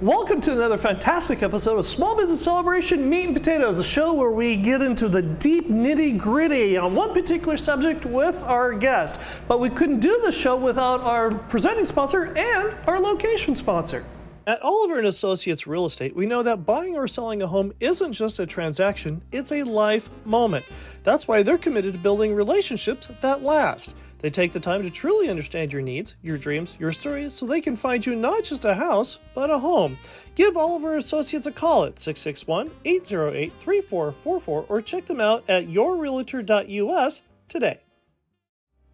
Welcome to another fantastic episode of Small Business Celebration Meat and Potatoes, the show where we get into the deep nitty-gritty on one particular subject with our guest. But we couldn't do the show without our presenting sponsor and our location sponsor. At Oliver & Associates Real Estate, we know that buying or selling a home isn't just a transaction, it's a life moment. That's why they're committed to building relationships that last. They take the time to truly understand your needs, your dreams, your stories, so they can find you not just a house, but a home. Give Oliver Associates a call at 661-808-3444 or check them out at yourrealtor.us today.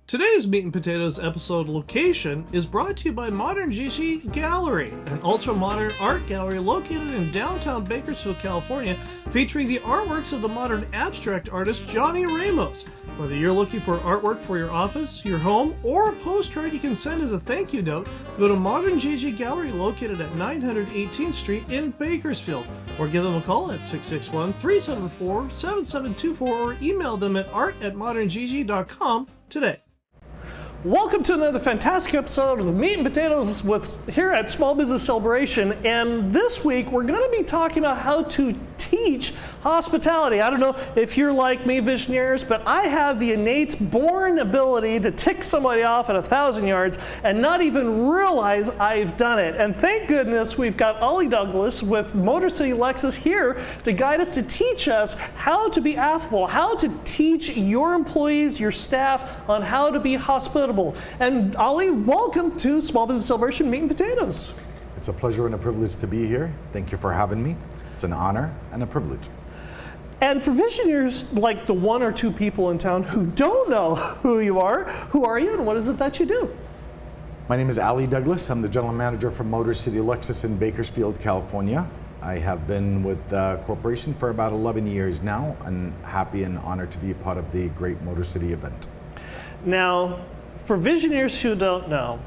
Today's Meat and Potatoes episode location is brought to you by Modern Gigi Gallery, an ultra-modern art gallery located in downtown Bakersfield, California, featuring the artworks of the modern abstract artist Johnny Ramos. Whether you're looking for artwork for your office, your home, or a postcard you can send as a thank you note, go to Modern Gigi Gallery located at 900 18th Street in Bakersfield, or give them a call at 661-374-7724 or email them at art@moderngigi.com today. Welcome to another fantastic episode of the Meat and Potatoes here at Small Business Celebration, and this week we're going to be talking about how to teach hospitality. I don't know if you're like me, visionaries, but I have the innate born ability to tick somebody off at 1,000 yards and not even realize I've done it. And thank goodness we've got Ollie Douglas with Motor City Lexus here to guide us, to teach us how to be affable, how to teach your employees, your staff on how to be hospitable. And Ollie, welcome to Small Business Celebration Meat and Potatoes. It's a pleasure and a privilege to be here. Thank you for having me. It's an honor and a privilege. And for visionaries like the one or two people in town who don't know who you are you and what is it that you do? My name is Ollie Douglas. I'm the general manager for Motor City Lexus in Bakersfield, California. I have been with the corporation for about 11 years now, and happy and honored to be a part of the great Motor City event. Now, for visionaries who don't know,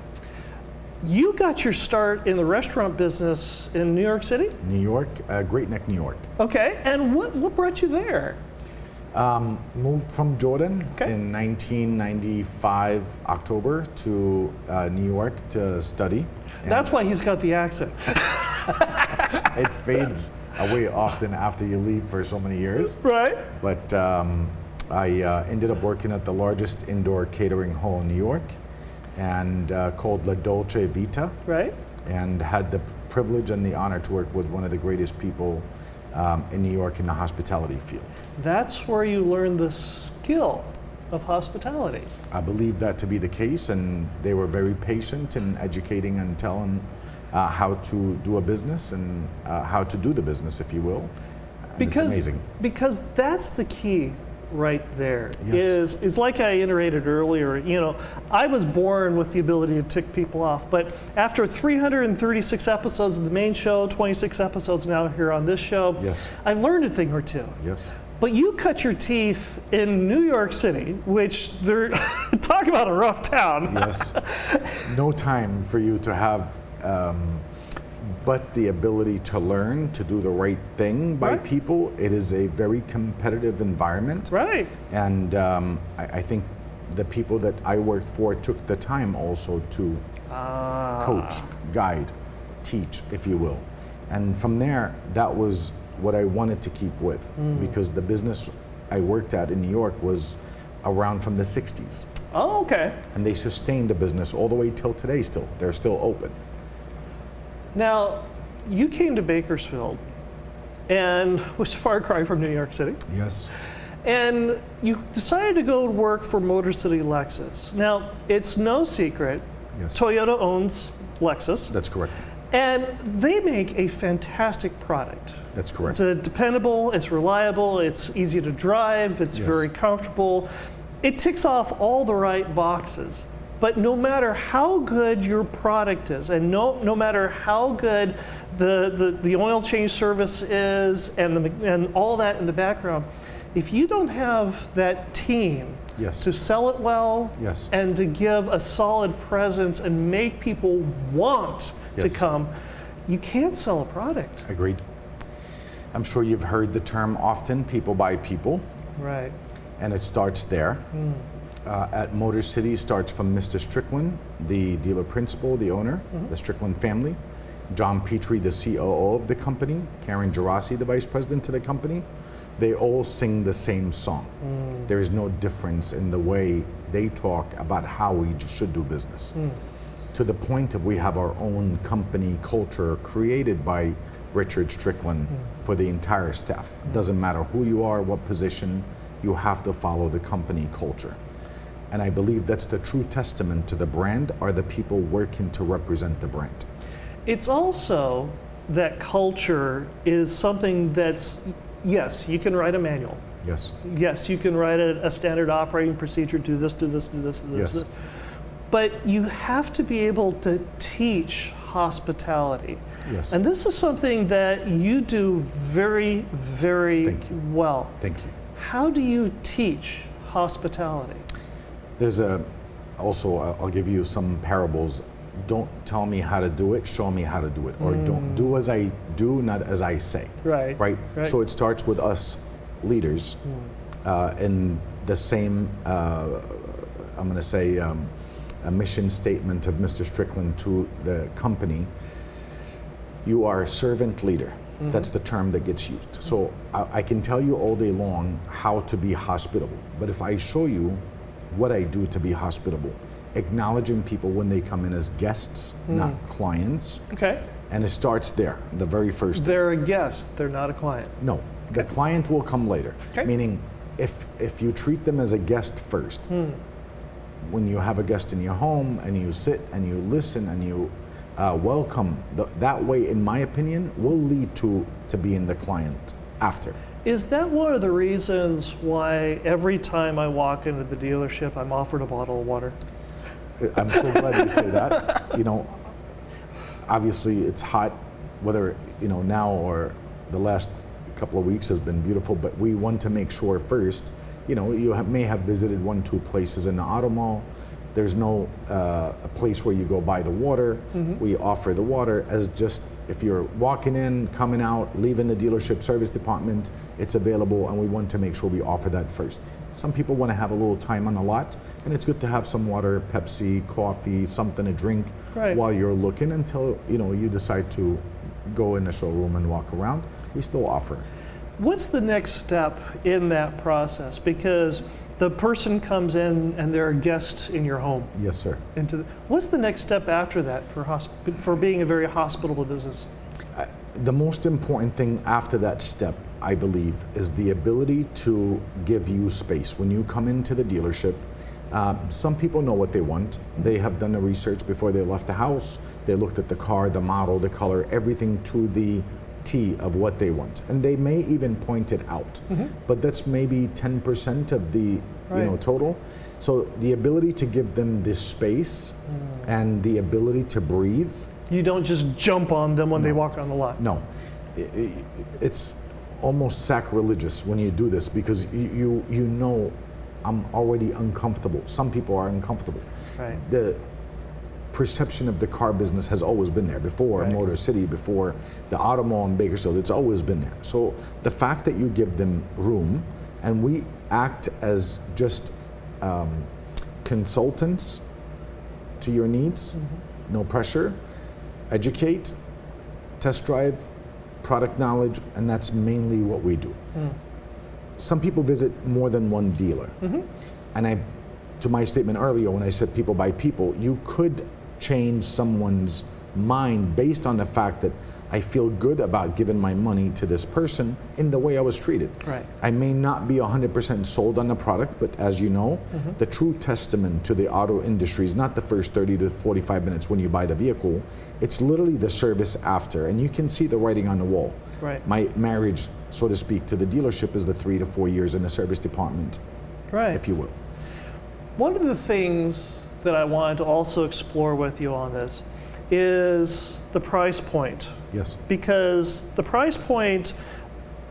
you got your start in the restaurant business in New York City? New York, Great Neck, New York. Okay, and what brought you there? Moved from Jordan Okay. in 1995 October to New York to study. That's why he's got the accent. It fades away often after you leave for so many years. Right. But I ended up working at the largest indoor catering hall in New York, and called La Dolce Vita. Right. And had the privilege and the honor to work with one of the greatest people in New York in the hospitality field. That's where you learn the skill of hospitality. I believe that to be the case, and they were very patient in educating and telling how to do a business and how to do the business, if you will. And it's amazing. Because that's the key right there. Yes. Is like I iterated earlier, you know, I was born with the ability to tick people off, but after 336 episodes of the main show, 26 episodes now here on this show, Yes. I've learned a thing or two. Yes. But you cut your teeth in New York City, which they're talk about a rough town. Yes. No time for you to have but the ability to learn, to do the right thing by Right. people. It is a very competitive environment. Right. And I think the people that I worked for took the time also to coach, guide, teach, if you will. And from there, that was what I wanted to keep with, because the business I worked at in New York was around from the 60s. Oh, okay. And they sustained the business all the way till today still. They're still open. Now, you came to Bakersfield, and which is a far cry from New York City. Yes. And you decided to go work for Motor City Lexus. Now, it's no secret, Yes. Toyota owns Lexus, That's correct. and they make a fantastic product. That's correct. It's dependable, it's reliable, it's easy to drive, it's Yes. very comfortable. It ticks off all the right boxes. But no matter how good your product is, and no matter how good the oil change service is, and all that in the background, if you don't have that team Yes. to sell it well, Yes. and to give a solid presence and make people want to Yes. come, you can't sell a product. Agreed. I'm sure you've heard the term often, people buy people, Right. and it starts there. At Motor City starts from Mr. Strickland, the dealer principal, the owner, the Strickland family, John Petrie, the COO of the company, Karen Gerasi, the vice president of the company, they all sing the same song. There is no difference in the way they talk about how we should do business. To the point of we have our own company culture created by Richard Strickland for the entire staff. It doesn't matter who you are, what position, you have to follow the company culture. And I believe that's the true testament to the brand, are the people working to represent the brand. It's also that culture is something that's, yes, you can write a manual. Yes. Yes, you can write a standard operating procedure, do this, do this, do this, do this. Yes. Do this. But you have to be able to teach hospitality. Yes. And this is something that you do very, very Thank you. well. Thank you. How do you teach hospitality? There's also, I'll give you some parables. Don't tell me how to do it, show me how to do it. Or don't do as I do, not as I say. Right. Right? So it starts with us leaders in the same, I'm going to say, a mission statement of Mr. Strickland to the company. You are a servant leader. That's the term that gets used. So I can tell you all day long how to be hospitable, but if I show you what I do to be hospitable, acknowledging people when they come in as guests, not clients. Okay. And it starts there, the very first. They're a guest, they're not a client. No, the client will come later. Okay. Meaning, if you treat them as a guest first, when you have a guest in your home and you sit and you listen and you welcome, that way, in my opinion, will lead to being the client after. Is that one of the reasons why every time I walk into the dealership, I'm offered a bottle of water? I'm so glad you say that. You know, obviously it's hot, whether, you know, now or the last couple of weeks has been beautiful, but we want to make sure first, you know, you may have visited 1-2 places in the auto mall. There's no a place where you go buy the water. We offer the water as just, if you're walking in, coming out, leaving the dealership service department, it's available, and we want to make sure we offer that first. Some people want to have a little time on the lot, and it's good to have some water, Pepsi, coffee, something to drink while you're looking until, you know, you decide to go in the showroom and walk around. We still offer. What's the next step in that process? Because the person comes in and they're a guest in your home. Yes, sir. What's the next step after that for being a very hospitable business? The most important thing after that step, I believe, is the ability to give you space. When you come into the dealership, some people know what they want. They have done the research before they left the house. They looked at the car, the model, the color, everything to the T of what they want, and they may even point it out, but that's maybe 10% of the you know, total. So the ability to give them this space and the ability to breathe. You don't just jump on them when they walk on the lot. No, it's almost sacrilegious when you do this, because you know I'm already uncomfortable. Some people are uncomfortable. Right. The perception of the car business has always been there before Motor City, before the Auto Mall in Bakersfield. It's always been there. So the fact that you give them room, and we act as just consultants to your needs, no pressure, educate, test drive, product knowledge, and that's mainly what we do. Some people visit more than one dealer, and to my statement earlier when I said people by people, you could change someone's mind based on the fact that I feel good about giving my money to this person in the way I was treated. Right. I may not be 100% sold on the product, but as you know, the true testament to the auto industry is not the first 30 to 45 minutes when you buy the vehicle. It's literally the service after, and you can see the writing on the wall. Right. My marriage, so to speak, to the dealership is the 3 to 4 years in the service department, if you will. One of the things that I wanted to also explore with you on this is the price point. Yes. Because the price point,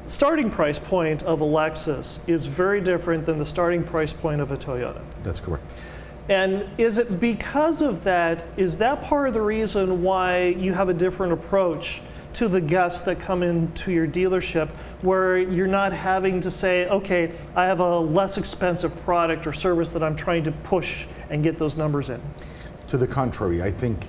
starting price point of a Lexus is very different than the starting price point of a Toyota. That's correct. And is it because of that, is that part of the reason why you have a different approach to the guests that come into your dealership, where you're not having to say, okay, I have a less expensive product or service that I'm trying to push and get those numbers in? To the contrary, I think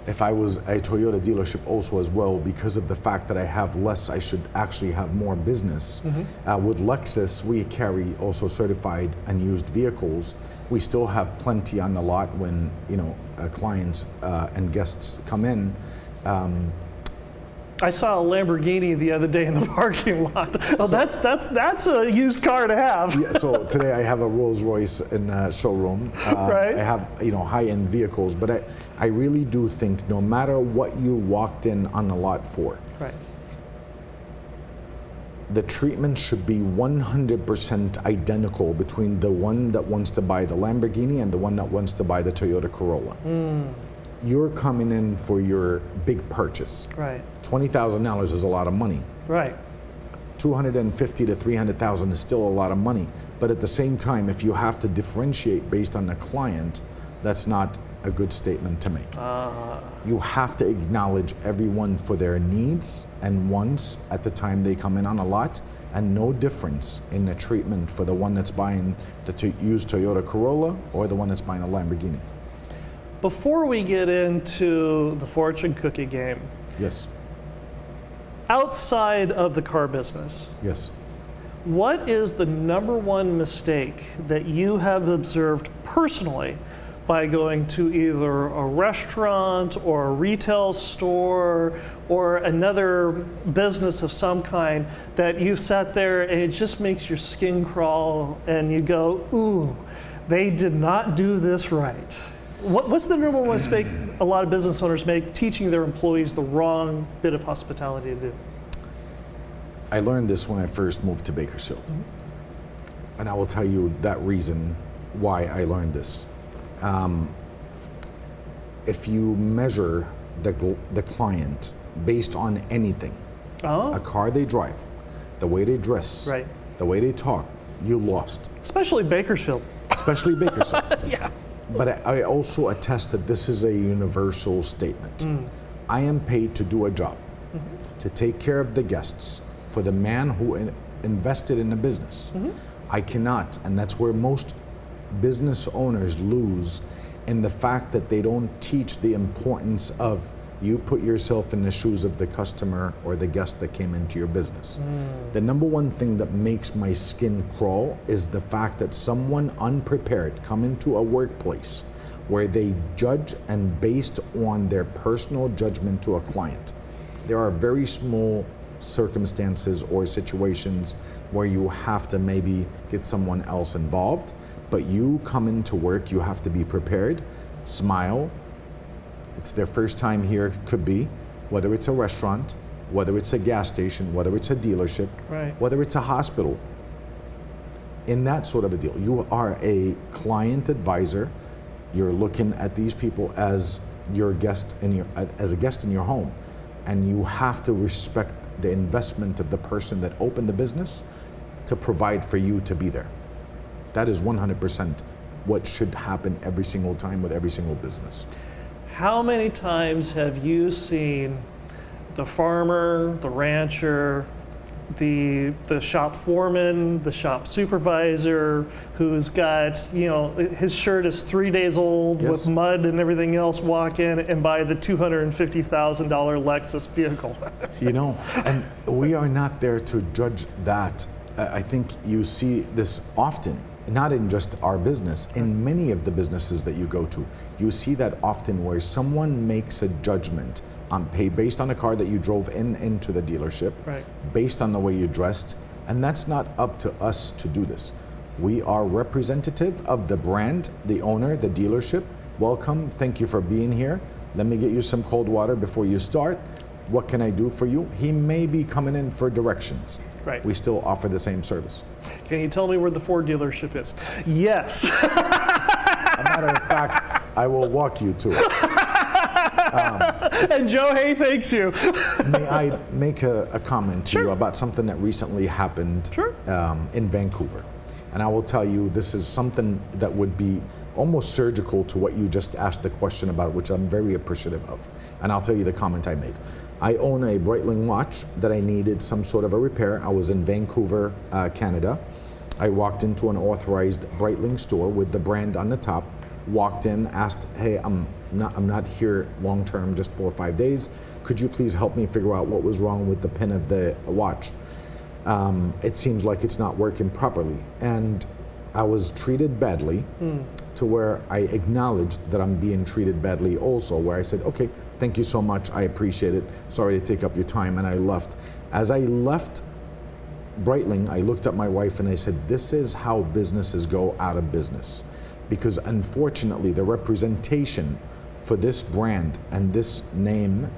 if I was a Toyota dealership also as well, because of the fact that I have less, I should actually have more business. With Lexus, we carry also certified and used vehicles. We still have plenty on the lot when clients and guests come in. I saw a Lamborghini the other day in the parking lot. Oh, that's a used car to have. Yeah, so today I have a Rolls Royce in the showroom. Right. I have high-end vehicles, but I really do think no matter what you walked in on the lot for, Right. the treatment should be 100% identical between the one that wants to buy the Lamborghini and the one that wants to buy the Toyota Corolla. You're coming in for your big purchase. Right. $20,000 is a lot of money. Right. $250,000 to $300,000 is still a lot of money. But at the same time, if you have to differentiate based on the client, that's not a good statement to make. You have to acknowledge everyone for their needs and wants at the time they come in on a lot, and no difference in the treatment for the one that's buying the used Toyota Corolla or the one that's buying a Lamborghini. Before we get into the fortune cookie game, Yes. outside of the car business, Yes. what is the number one mistake that you have observed personally by going to either a restaurant or a retail store or another business of some kind that you've sat there and it just makes your skin crawl and you go, ooh, they did not do this right? What's the number one mistake a lot of business owners make teaching their employees the wrong bit of hospitality to do? I learned this when I first moved to Bakersfield. And I will tell you that reason why I learned this. If you measure the client based on anything, a car they drive, the way they dress, Right. the way they talk, you lost. Especially Bakersfield. Especially Bakersfield. Yeah. But I also attest that this is a universal statement. I am paid to do a job, to take care of the guests, for the man who invested in the business. I cannot, and that's where most business owners lose, in the fact that they don't teach the importance of you put yourself in the shoes of the customer or the guest that came into your business. The number one thing that makes my skin crawl is the fact that someone unprepared come into a workplace where they judge and based on their personal judgment to a client. There are very small circumstances or situations where you have to maybe get someone else involved, but you come into work, you have to be prepared, smile. It's their first time here, could be, whether it's a restaurant, whether it's a gas station, whether it's a dealership, Right. whether it's a hospital. In that sort of a deal, you are a client advisor. You're looking at these people as your guest as a guest in your home, and you have to respect the investment of the person that opened the business to provide for you to be there. That is 100% what should happen every single time with every single business. How many times have you seen the farmer, the rancher, the shop foreman, the shop supervisor who's got, his shirt is 3 days old Yes. with mud and everything else, walk in and buy the $250,000 Lexus vehicle? And we are not there to judge that. I think you see this often, not in just our business, in many of the businesses that you go to. You see that often where someone makes a judgment on pay based on a car that you drove into the dealership, Right. based on the way you dressed, and that's not up to us to do this. We are representative of the brand, the owner, the dealership. Welcome, thank you for being here. Let me get you some cold water before you start. What can I do for you? He may be coming in for directions. Right. We still offer the same service. Can you tell me where the Ford dealership is? Yes. As a matter of fact, I will walk you to it. And Joe Hay thanks you. May I make a comment to Sure. you about something that recently happened Sure. in Vancouver? And I will tell you, this is something that would be almost surgical to what you just asked the question about, which I'm very appreciative of. And I'll tell you the comment I made. I own a Breitling watch that I needed some sort of a repair. I was in Vancouver, Canada. I walked into an authorized Breitling store with the brand on the top, walked in, asked, hey, I'm I'm not here long term, just 4 or 5 days. Could you please help me figure out what was wrong with the pin of the watch? It seems like it's not working properly. And I was treated badly to where I acknowledged that I'm being treated badly also, where I said, okay, thank you so much, I appreciate it, sorry to take up your time, and I left. As I left Breitling, I looked at my wife and I said, this is how businesses go out of business. Because unfortunately, the representation for this brand and this name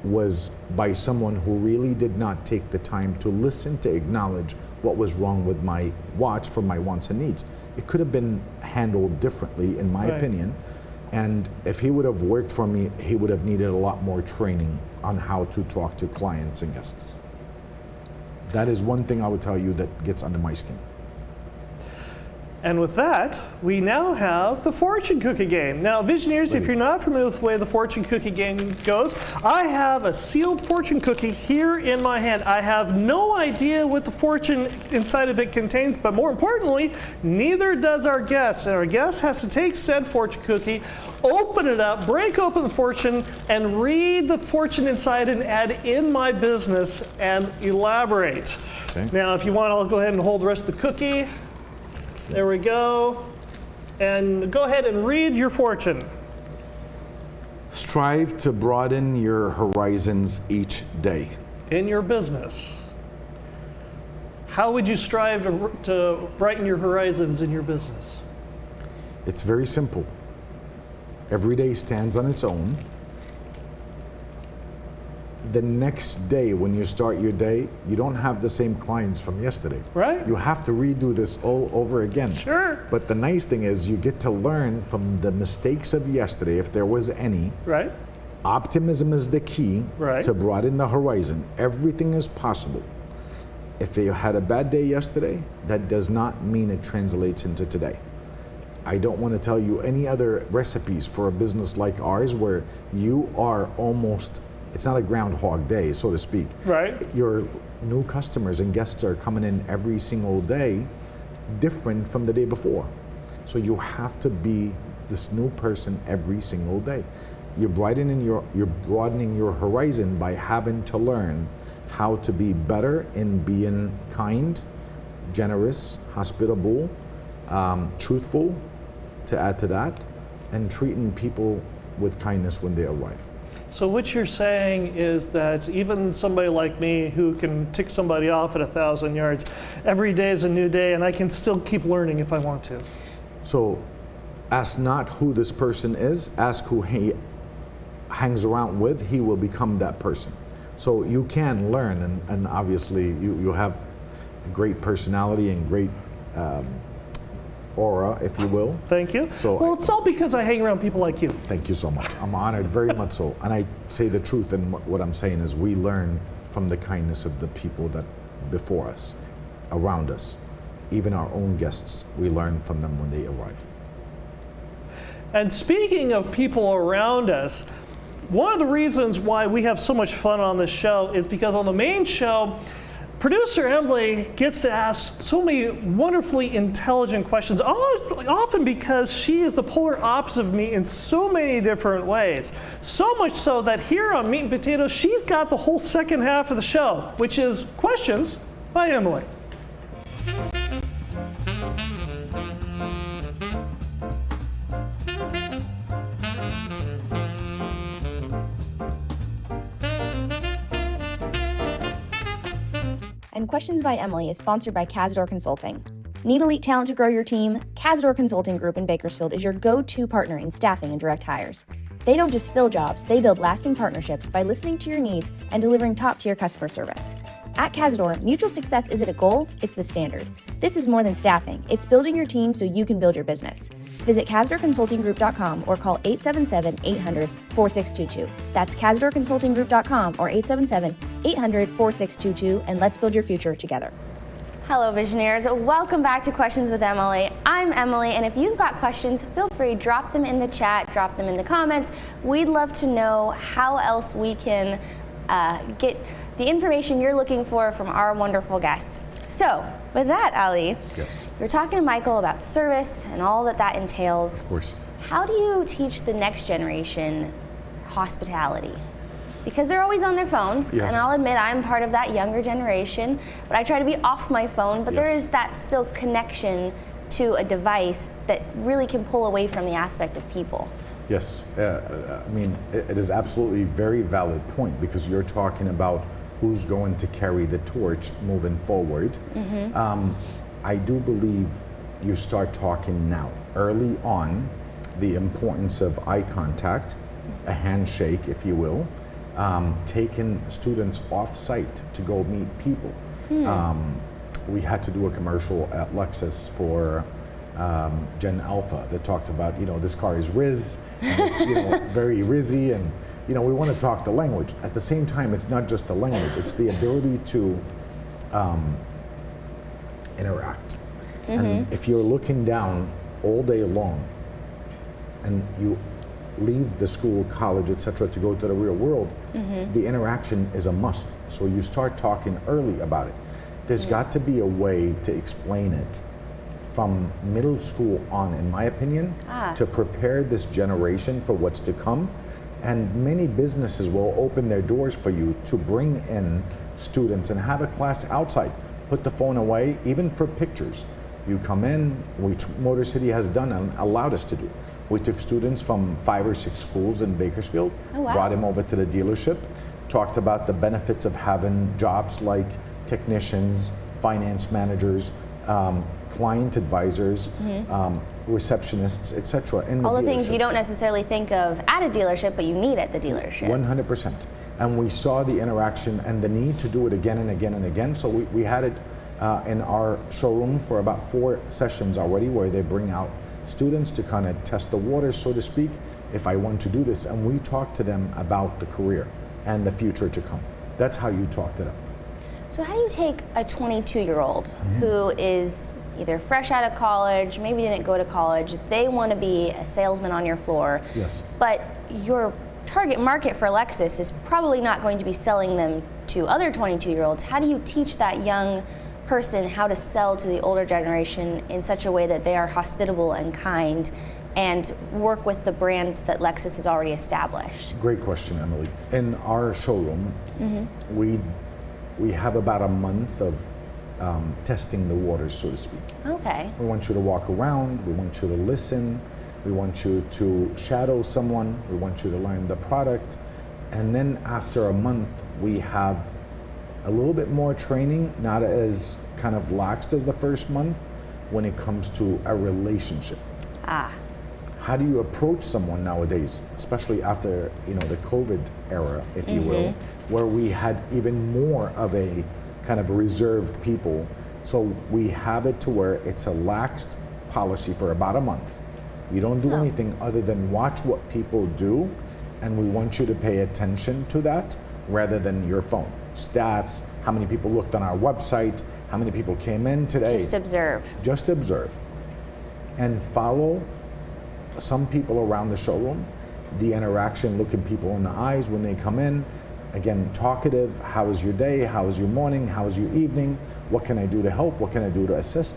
was by someone who really did not take the time to listen to acknowledge what was wrong with my watch for my wants and needs. It could have been handled differently, in my opinion. And if he would have worked for me, he would have needed a lot more training on how to talk to clients and guests. That is one thing I would tell you that gets under my skin. And with that, we now have the fortune cookie game. Now, Visioneers, if you're not familiar with the way the fortune cookie game goes, I have a sealed fortune cookie here in my hand. I have no idea what the fortune inside of it contains, but more importantly, neither does our guest. And our guest has to take said fortune cookie, open it up, break open the fortune, and read the fortune inside and add in my business and elaborate. Okay. Now, if you want, I'll go ahead and hold the rest of the cookie. There we go. And go ahead and read your fortune. Strive to broaden your horizons each day. In your business. How would you strive to brighten your horizons in your business? It's very simple. Every day stands on its own. The next day, when you start your day, you don't have the same clients from yesterday. Right. You have to redo this all over again. Sure. But the nice thing is you get to learn from the mistakes of yesterday, if there was any. Right. Optimism is the key to broaden the horizon. Everything is possible. If you had a bad day yesterday, that does not mean it translates into today. I don't want to tell you any other recipes for a business like ours where you are almost, it's not a groundhog day, so to speak. Right. Your new customers and guests are coming in every single day different from the day before. So you have to be this new person every single day. You're broadening your horizon by having to learn how to be better in being kind, generous, hospitable, truthful, to add to that, and treating people with kindness when they arrive. So what you're saying is that even somebody like me who can tick somebody off at 1,000 yards, every day is a new day and I can still keep learning if I want to. So ask not who this person is, ask who he hangs around with, he will become that person. So you can learn, and obviously you have a great personality and great aura, if you will. Thank you. So well, it's all because I hang around people like you. Thank you so much. I'm honored, very much so. And I say the truth, and what I'm saying is we learn from the kindness of the people that before us, around us. Even our own guests, we learn from them when they arrive. And speaking of people around us, one of the reasons why we have so much fun on this show is because on the main show, producer Emily gets to ask so many wonderfully intelligent questions, often because she is the polar opposite of me in so many different ways. So much so that here on Meat and Potatoes, she's got the whole second half of the show, which is questions by Emily. And Questions by Emily is sponsored by Cazador Consulting. Need elite talent to grow your team? Cazador Consulting Group in Bakersfield is your go-to partner in staffing and direct hires. They don't just fill jobs, they build lasting partnerships by listening to your needs and delivering top-tier customer service. At Cazador, mutual success isn't a goal, it's the standard. This is more than staffing, it's building your team so you can build your business. Visit CazadorConsultingGroup.com or call 877-800-4622. That's CazadorConsultingGroup.com or 877-800-4622, and let's build your future together. Hello, Visioneers. Welcome back to Questions with Emily. I'm Emily, and if you've got questions, feel free, drop them in the chat, drop them in the comments. We'd love to know how else we can get the information you're looking for from our wonderful guests. So, with that, Ali, yes. You're talking to Michael about service and all that entails. Of course. How do you teach the next generation hospitality? Because they're always on their phones, Yes. and I'll admit I'm part of that younger generation, but I try to be off my phone, but there Yes. is that still connection to a device that really can pull away from the aspect of people. Yes, I mean, it is absolutely a very valid point, because you're talking about who's going to carry the torch moving forward. I do believe you start talking now, early on, the importance of eye contact, a handshake, if you will, taking students off-site to go meet people. We had to do a commercial at Lexus for Gen Alpha that talked about, this car is Riz, and it's, very Rizzy, and, we want to talk the language. At the same time, it's not just the language, it's the ability to interact. And if you're looking down all day long and you leave the school, college, etc., to go to the real world, the interaction is a must. So you start talking early about it. There's got to be a way to explain it from middle school on, in my opinion, to prepare this generation for what's to come. And many businesses will open their doors for you to bring in students and have a class outside. Put the phone away, even for pictures. You come in, which Motor City has done and allowed us to do. We took students from 5 or 6 schools in Bakersfield, brought them over to the dealership, talked about the benefits of having jobs like technicians, finance managers, client advisors, receptionists, etc. in the All the dealership. things you don't necessarily think of at a dealership, but you need at the dealership. 100%. And we saw the interaction and the need to do it again and again and again. So we had it in our showroom for about 4 sessions already, where they bring out students to kind of test the waters, so to speak, if I want to do this. And we talk to them about the career and the future to come. That's how you talk to them. So how do you take a 22-year-old who is either fresh out of college, maybe didn't go to college, they want to be a salesman on your floor, Yes. but your target market for Lexus is probably not going to be selling them to other 22-year-olds. How do you teach that young person how to sell to the older generation in such a way that they are hospitable and kind and work with the brand that Lexus has already established? Great question, Emily. In our showroom, we have about a month of testing the waters, so to speak. Okay. We want you to walk around, we want you to listen, we want you to shadow someone, we want you to learn the product, and then after a month we have a little bit more training, not as kind of laxed as the first month, when it comes to a relationship. How do you approach someone nowadays, especially after the COVID era, if you will, where we had even more of a kind of reserved people. So we have it to where it's a laxed policy for about a month. You don't do anything other than watch what people do, and we want you to pay attention to that rather than your phone. Stats, how many people looked on our website, how many people came in today. Just observe. Just observe. And follow some people around the showroom, the interaction, looking people in the eyes when they come in. Again, talkative, how was your day, how was your morning, how was your evening, what can I do to help, what can I do to assist,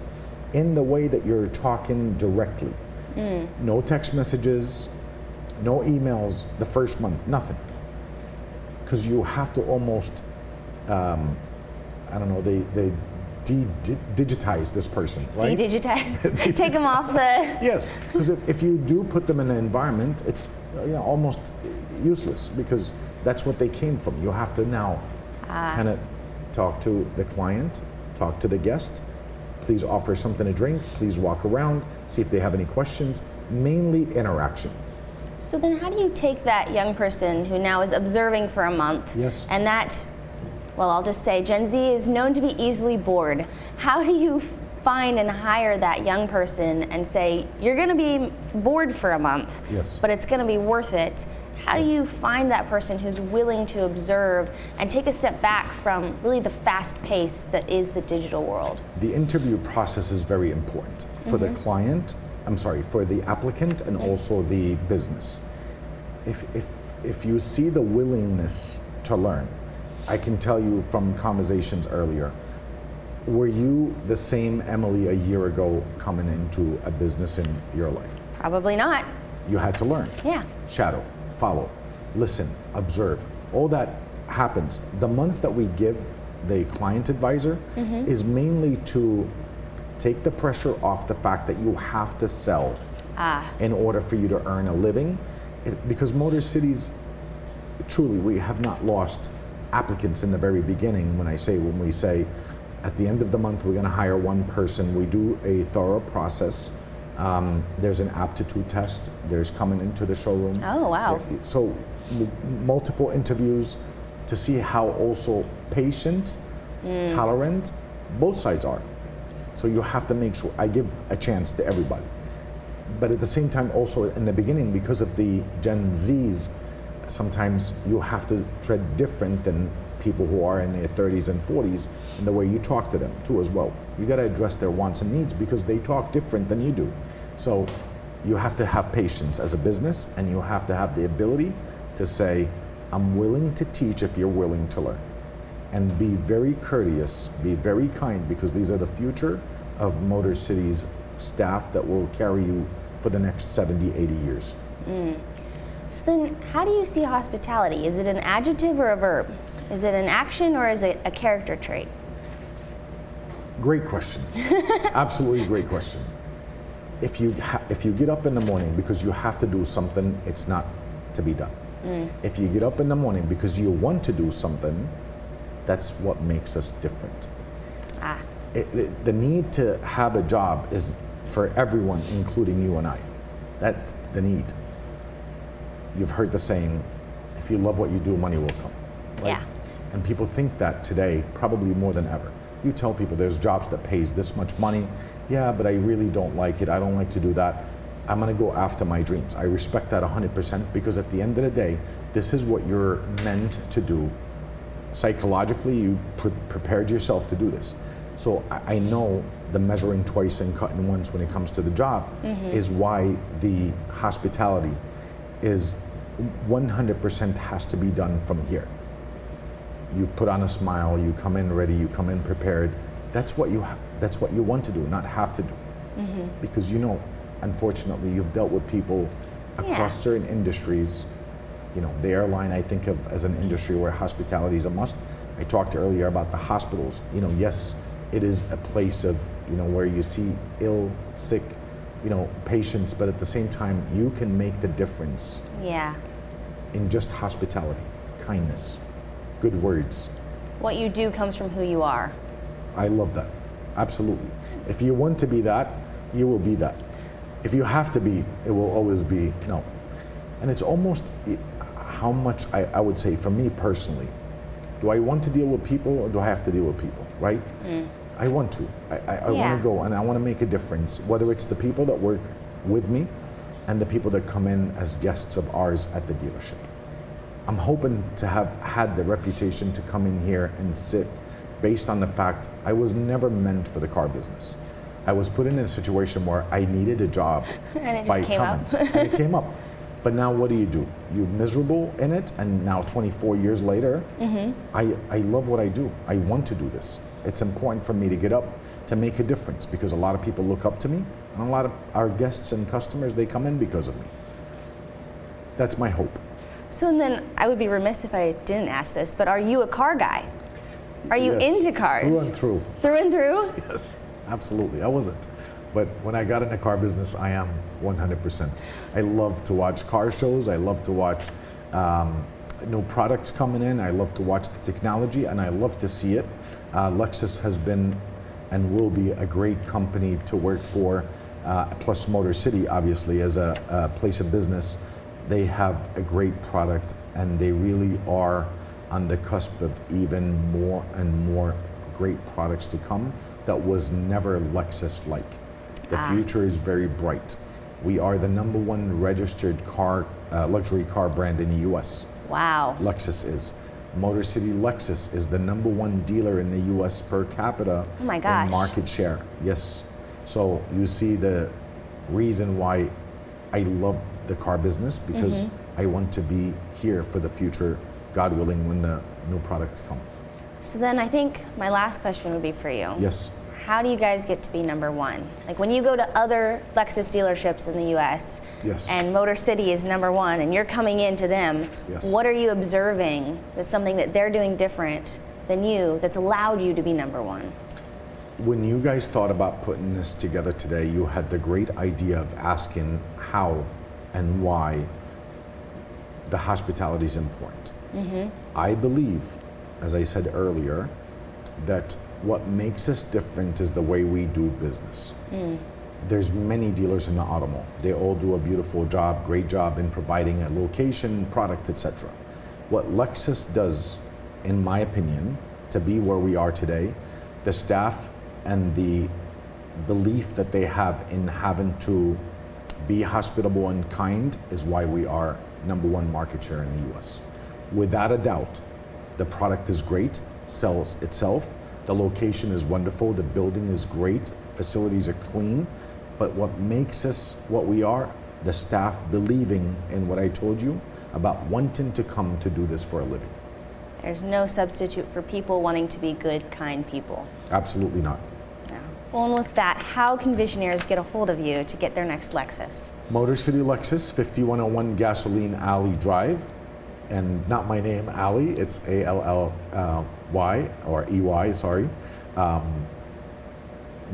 in the way that you're talking directly. No text messages, no emails the first month, nothing. Because you have to almost, they digitize this person, right? De-digitize. Take them off the... Yes, because if you do put them in an environment, it's almost useless, because that's what they came from. You have to now kind of talk to the client, talk to the guest, please offer something to drink, please walk around, see if they have any questions, mainly interaction. So then how do you take that young person who now is observing for a month, Yes. and that, well, I'll just say Gen Z is known to be easily bored. How do you find and hire that young person and say, you're going to be bored for a month, Yes. but it's going to be worth it? How do you find that person who's willing to observe and take a step back from really the fast pace that is the digital world? The interview process is very important for the client, for the applicant, and also the business. If you see the willingness to learn, I can tell you from conversations earlier, were you the same Emily a year ago coming into a business in your life? Probably not. You had to learn. Yeah. Shadow, follow, listen, observe. All that happens. The month that we give the client advisor is mainly to take the pressure off the fact that you have to sell in order for you to earn a living. Because Motor Cities, truly, we have not lost applicants in the very beginning. When we say at the end of the month we're going to hire one person, we do a thorough process. There's an aptitude test. There's coming into the showroom. Oh, wow. So multiple interviews to see how also patient, tolerant both sides are. So you have to make sure I give a chance to everybody. But at the same time, also in the beginning, because of the Gen Zs, sometimes you have to tread different than people who are in their 30s and 40s in the way you talk to them too as well. You got to address their wants and needs because they talk different than you do. So you have to have patience as a business, and you have to have the ability to say, I'm willing to teach if you're willing to learn. And be very courteous, be very kind, because these are the future of Motor Cities staff that will carry you for the next 70, 80 years. So then, how do you see hospitality? Is it an adjective or a verb? Is it an action or is it a character trait? Great question. Absolutely great question. If you get up in the morning because you have to do something, it's not to be done. If you get up in the morning because you want to do something, that's what makes us different. The need to have a job is for everyone, including you and I. That's the need. You've heard the saying, if you love what you do, money will come. Right? Yeah. And people think that today, probably more than ever. You tell people there's jobs that pays this much money. Yeah, but I really don't like it. I don't like to do that. I'm gonna go after my dreams. I respect that 100% because at the end of the day, this is what you're meant to do. Psychologically, you prepared yourself to do this. So I know the measuring twice and cutting once when it comes to the job is why the hospitality is 100% has to be done from here. You put on a smile, you come in ready, you come in prepared. That's what you want to do, not have to do. Because you know, unfortunately, you've dealt with people across certain industries. You know, the airline I think of as an industry where hospitality is a must. I talked earlier about the hospitals. You know, yes, it is a place of, you know, where you see ill, sick, you know, patients, but at the same time, you can make the difference. Yeah. In just hospitality, kindness, good words. What you do comes from who you are. I love that. Absolutely. If you want to be that, you will be that. If you have to be, it will always be no. And it's almost how much I would say, for me personally, do I want to deal with people or do I have to deal with people, right? I want to. I want to go and I want to make a difference, whether it's the people that work with me and the people that come in as guests of ours at the dealership. I'm hoping to have had the reputation to come in here and sit based on the fact I was never meant for the car business. I was put in a situation where I needed a job And it by just came coming. up. And it came up. But now what do? You're miserable in it, and now 24 years later, I love what I do. I want to do this. It's important for me to get up to make a difference because a lot of people look up to me, and a lot of our guests and customers, they come in because of me. That's my hope. So and then I would be remiss if I didn't ask this, but are you a car guy? Are you Yes, into cars? Through and through. Through and through? Yes, absolutely. I wasn't. But when I got in the car business, I am 100%. I love to watch car shows. I love to watch new products coming in. I love to watch the technology, and I love to see it. Lexus has been and will be a great company to work for, plus Motor City, obviously, as a place of business. They have a great product, and they really are on the cusp of even more and more great products to come that was never Lexus-like. The future is very bright. We are the #1 registered car, luxury car brand in the US. Wow. Lexus is. Motor City Lexus is the #1 dealer in the US per capita Oh my gosh. in market share. Yes. So you see the reason why I love the car business, because I want to be here for the future, God willing, when the new products come. So then I think my last question would be for you. Yes. how do you guys get to be number one? Like when you go to other Lexus dealerships in the US, Yes. and Motor City is number one and you're coming into them, Yes. what are you observing that's something that they're doing different than you that's allowed you to be number one? When you guys thought about putting this together today, you had the great idea of asking how and why the hospitality is important. I believe, as I said earlier, that what makes us different is the way we do business. There's many dealers in the automobile. They all do a beautiful job, great job in providing a location, product, etc. What Lexus does, in my opinion, to be where we are today, the staff and the belief that they have in having to be hospitable and kind is why we are number one market share in the US. Without a doubt, the product is great, sells itself, the location is wonderful, the building is great, facilities are clean, but what makes us what we are, the staff believing in what I told you about wanting to come to do this for a living. There's no substitute for people wanting to be good, kind people. Absolutely not. Yeah. Well, and with that, how can visionaries get a hold of you to get their next Lexus? Motor City Lexus, 5101 Gasoline Alley Drive, and not my name, Alley, it's A-L-L-Y, or E-Y, sorry.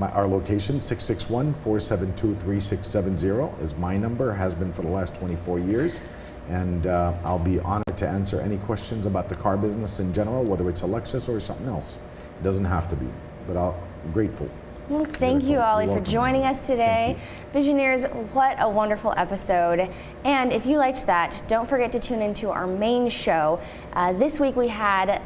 Our location, 661-472-3670 is my number, has been for the last 24 years. And I'll be honored to answer any questions about the car business in general, whether it's a Lexus or something else. It doesn't have to be, but I'm grateful. Well, thank you, Ollie, for joining us today. Visionaires, what a wonderful episode. And if you liked that, don't forget to tune into our main show. This week we had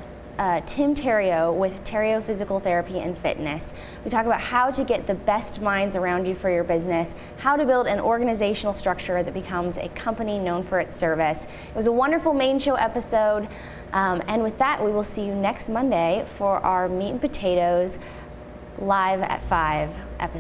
Tim Terrio with Terrio Physical Therapy and Fitness. We talk about how to get the best minds around you for your business, how to build an organizational structure that becomes a company known for its service. It was a wonderful main show episode. And with that, we will see you next Monday for our Meat and Potatoes Live at 5 episode.